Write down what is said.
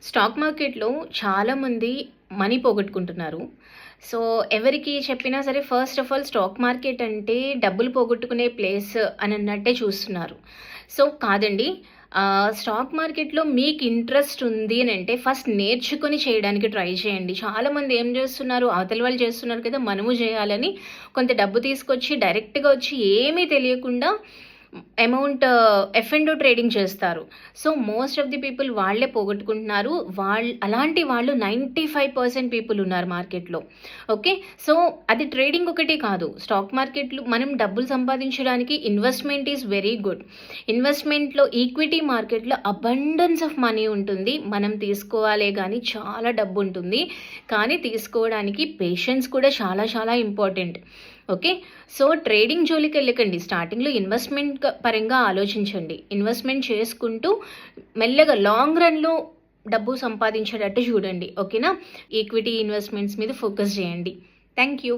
Stock మార్కెట్‌లో చాలామంది money పోగొట్టుకుంటున్నారు. So, ఎవరికి చెప్పినా సరే first of all stock market అంటే డబ్బులు పోగొట్టుకునే ప్లేస్ అనన్నట్టే చూస్తున్నారు. సో, కాదండి. స్టాక్ మార్కెట్‌లో మీకు ఇంట్రెస్ట్ ఉంది అనంటే ఫస్ట్ నేర్చుకొని చేయడానికి ట్రై చేయండి. చాలామంది ఏం చేస్తున్నారు, అవతల వాళ్ళు చేస్తున్నారు కదా! మనము చేయాలని కొంత డబ్బు తీసుకొచ్చి డైరెక్ట్‌గా వచ్చి ఏమీ తెలియకుండా అమౌంట్ ఎఫ్&ఓ ట్రేడింగ్ చేస్తారు. So, most of the people వాళ్ళే పోగొట్టుకుంటున్నారు. అలాంటి వాళ్ళు 95% పీపుల్ ఉన్నారు మార్కెట్‌లో. ఓకే. సో, అది ట్రేడింగ్ ఒకటే కాదు. స్టాక్ మార్కెట్‌లో మనం డబ్బులు సంపాదించడానికి ఇన్వెస్ట్‌మెంట్ ఈజ్ వెరీ గుడ్. ఇన్వెస్ట్‌మెంట్‌లో ఈక్విటీ మార్కెట్‌లో అబండెన్స్ ఆఫ్ మనీ ఉంటుంది. మనం తీసుకోవాలే గానీ చాలా డబ్బుంటుంది. కానీ తీసుకోవడానికి పేషెన్స్ కూడా చాలా చాలా ఇంపార్టెంట్. ఓకే. సో, ట్రేడింగ్ జోలికెళ్ళకండి. స్టార్టింగ్‌లో ఇన్వెస్ట్‌మెంట్ పరంగా ఆలోచించండి. ఇన్వెస్ట్‌మెంట్ చేసుకుంటూ మెల్లగా లాంగ్ రన్‌లో డబ్బు సంపాదించేటట్టు చూడండి. ఓకేనా? ఈక్విటీ ఇన్వెస్ట్‌మెంట్స్ మీద ఫోకస్ చేయండి. Thank you.